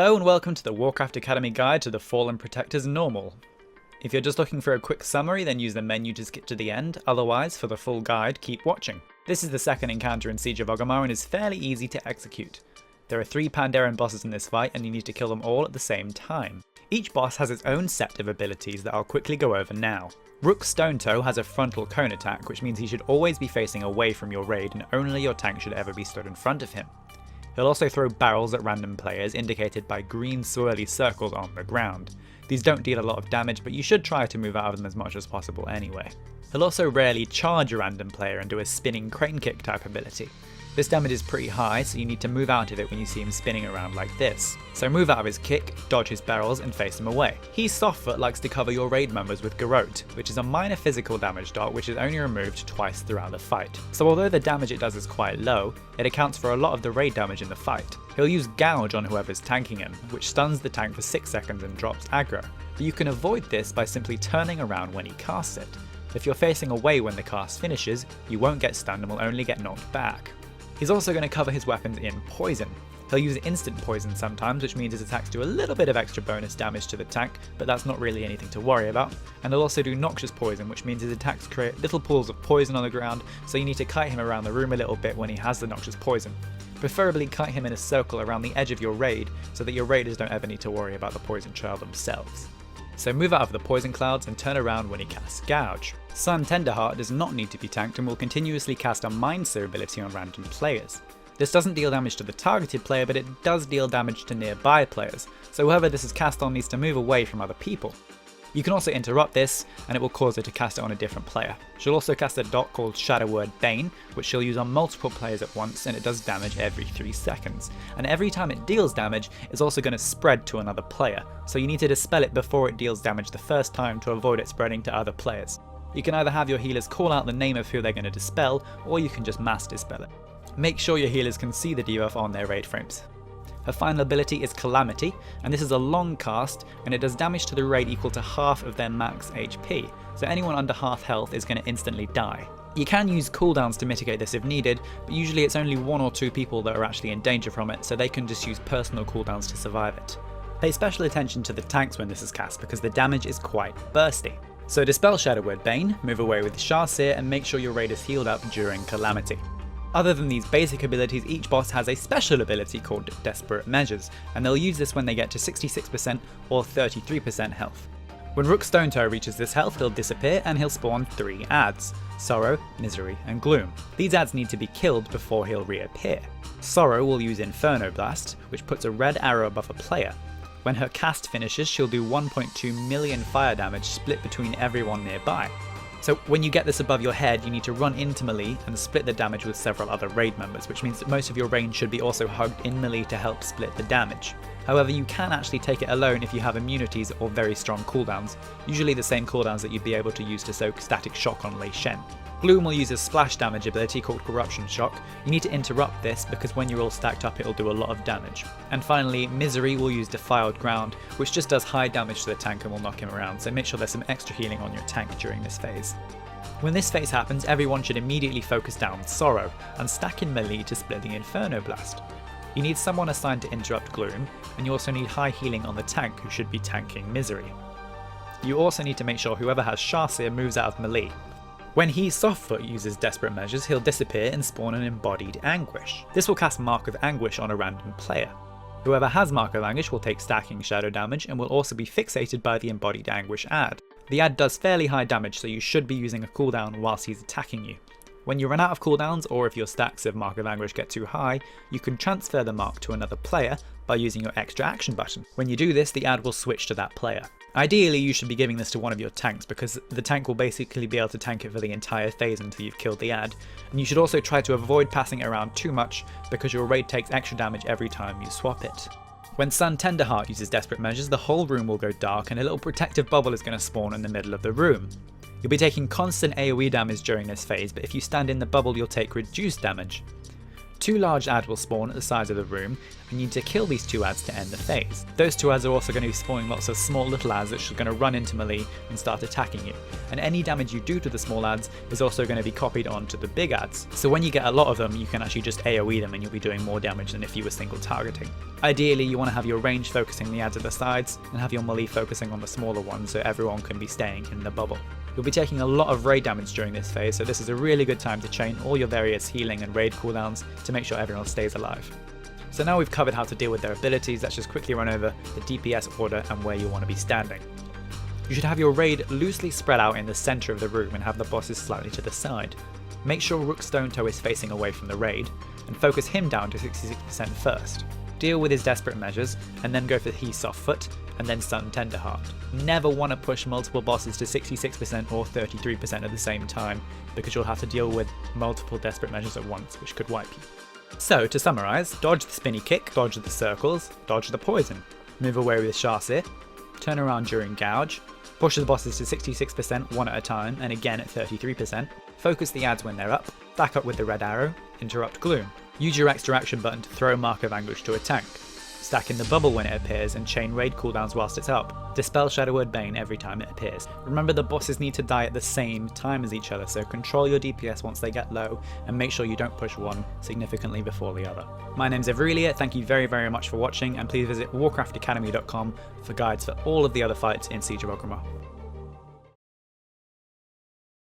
Hello and welcome to the Warcraft Academy Guide to the Fallen Protector's Normal. If you're just looking for a quick summary, then use the menu to skip to the end, otherwise for the full guide keep watching. This is the second encounter in Siege-of-orgrimmar and is fairly easy to execute. There are 3 Pandaren bosses in this fight and you need to kill them all at the same time. Each boss has its own set of abilities that I'll quickly go over now. Rook Stonetoe has a frontal cone attack, which means he should always be facing away from your raid and only your tank should ever be stood in front of him. He'll also throw barrels at random players, indicated by green swirly circles on the ground. These don't deal a lot of damage, but you should try to move out of them as much as possible anyway. He'll also rarely charge a random player and do a spinning crane kick type ability. This damage is pretty high, so you need to move out of it when you see him spinning around like this. So move out of his kick, dodge his barrels, and face him away. He Softfoot likes to cover your raid members with Garrote, which is a minor physical damage dot which is only removed twice throughout the fight. So although the damage it does is quite low, it accounts for a lot of the raid damage in the fight. He'll use Gouge on whoever's tanking him, which stuns the tank for 6 seconds and drops aggro. But you can avoid this by simply turning around when he casts it. If you're facing away when the cast finishes, you won't get stunned and will only get knocked back. He's also going to cover his weapons in poison. He'll use instant poison sometimes, which means his attacks do a little bit of extra bonus damage to the tank, but that's not really anything to worry about. And he'll also do noxious poison, which means his attacks create little pools of poison on the ground, so you need to kite him around the room a little bit when he has the noxious poison. Preferably kite him in a circle around the edge of your raid, so that your raiders don't ever need to worry about the poison trail themselves. So move out of the poison clouds and turn around when he casts Gouge. Sun Tenderheart does not need to be tanked and will continuously cast a Mind Seer ability on random players. This doesn't deal damage to the targeted player, but it does deal damage to nearby players, so whoever this is cast on needs to move away from other people. You can also interrupt this, and it will cause her to cast it on a different player. She'll also cast a dot called Shadow Word Bane, which she'll use on multiple players at once, and it does damage every 3 seconds. And every time it deals damage, it's also going to spread to another player, so you need to dispel it before it deals damage the first time to avoid it spreading to other players. You can either have your healers call out the name of who they're going to dispel, or you can just mass dispel it. Make sure your healers can see the debuff on their raid frames. Her final ability is Calamity, and this is a long cast, and it does damage to the raid equal to half of their max HP, so anyone under half health is going to instantly die. You can use cooldowns to mitigate this if needed, but usually it's only 1 or 2 people that are actually in danger from it, so they can just use personal cooldowns to survive it. Pay special attention to the tanks when this is cast because the damage is quite bursty. So dispel Shadow Word Bane, move away with Seer, and make sure your raid is healed up during Calamity. Other than these basic abilities, each boss has a special ability called Desperate Measures, and they'll use this when they get to 66% or 33% health. When Rook Stonetoe reaches this health, he'll disappear and he'll spawn 3 adds: Sorrow, Misery, and Gloom. These adds need to be killed before he'll reappear. Sorrow will use Inferno Blast, which puts a red arrow above a player. When her cast finishes, she'll do 1.2 million fire damage split between everyone nearby. So when you get this above your head, you need to run into melee and split the damage with several other raid members, which means that most of your range should be also hugged in melee to help split the damage. However, you can actually take it alone if you have immunities or very strong cooldowns, usually the same cooldowns that you'd be able to use to soak Static Shock on Lei Shen. Gloom will use a splash damage ability called Corruption Shock. You need to interrupt this because when you're all stacked up it'll do a lot of damage. And finally, Misery will use Defiled Ground, which just does high damage to the tank and will knock him around, so make sure there's some extra healing on your tank during this phase. When this phase happens, everyone should immediately focus down Sorrow and stack in melee to split the Inferno Blast. You need someone assigned to interrupt Gloom, and you also need high healing on the tank who should be tanking Misery. You also need to make sure whoever has Seer moves out of melee. When He Softfoot uses Desperate Measures, he'll disappear and spawn an Embodied Anguish. This will cast Mark of Anguish on a random player. Whoever has Mark of Anguish will take stacking shadow damage and will also be fixated by the Embodied Anguish add. The add does fairly high damage, so you should be using a cooldown whilst he's attacking you. When you run out of cooldowns, or if your stacks of Mark of Anguish get too high, you can transfer the mark to another player by using your extra action button. When you do this, the add will switch to that player. Ideally, you should be giving this to one of your tanks because the tank will basically be able to tank it for the entire phase until you've killed the add. And you should also try to avoid passing it around too much because your raid takes extra damage every time you swap it. When Sun Tenderheart uses Desperate Measures, the whole room will go dark and a little protective bubble is going to spawn in the middle of the room. You'll be taking constant AoE damage during this phase, but if you stand in the bubble you'll take reduced damage. 2 large adds will spawn at the sides of the room, and you need to kill these 2 adds to end the phase. Those 2 adds are also going to be spawning lots of small little adds that are going to run into melee and start attacking you, and any damage you do to the small adds is also going to be copied onto the big adds. So when you get a lot of them, you can actually just AoE them and you'll be doing more damage than if you were single targeting. Ideally, you want to have your range focusing the adds at the sides and have your melee focusing on the smaller ones so everyone can be staying in the bubble. You'll be taking a lot of raid damage during this phase, so this is a really good time to chain all your various healing and raid cooldowns to make sure everyone stays alive. So now we've covered how to deal with their abilities, let's just quickly run over the DPS order and where you want to be standing. You should have your raid loosely spread out in the centre of the room and have the bosses slightly to the side. Make sure Rook Stonetoe is facing away from the raid, and focus him down to 66% first. Deal with his desperate measures, and then go for He Softfoot, and then stun Tenderheart. Never want to push multiple bosses to 66% or 33% at the same time, because you'll have to deal with multiple desperate measures at once, which could wipe you. So, to summarise, dodge the spinny kick, dodge the circles, dodge the poison, move away with Chassis, turn around during gouge, push the bosses to 66% one at a time and again at 33%, focus the adds when they're up, back up with the red arrow, interrupt gloom. Use your extra action button to throw Mark of Anguish to a tank. Stack in the bubble when it appears and chain raid cooldowns whilst it's up. Dispel Shadow Word Bane every time it appears. Remember, the bosses need to die at the same time as each other, so control your DPS once they get low and make sure you don't push one significantly before the other. My name's Evrelia, thank you very much for watching, and please visit warcraftacademy.com for guides for all of the other fights in Siege of Orgrimmar.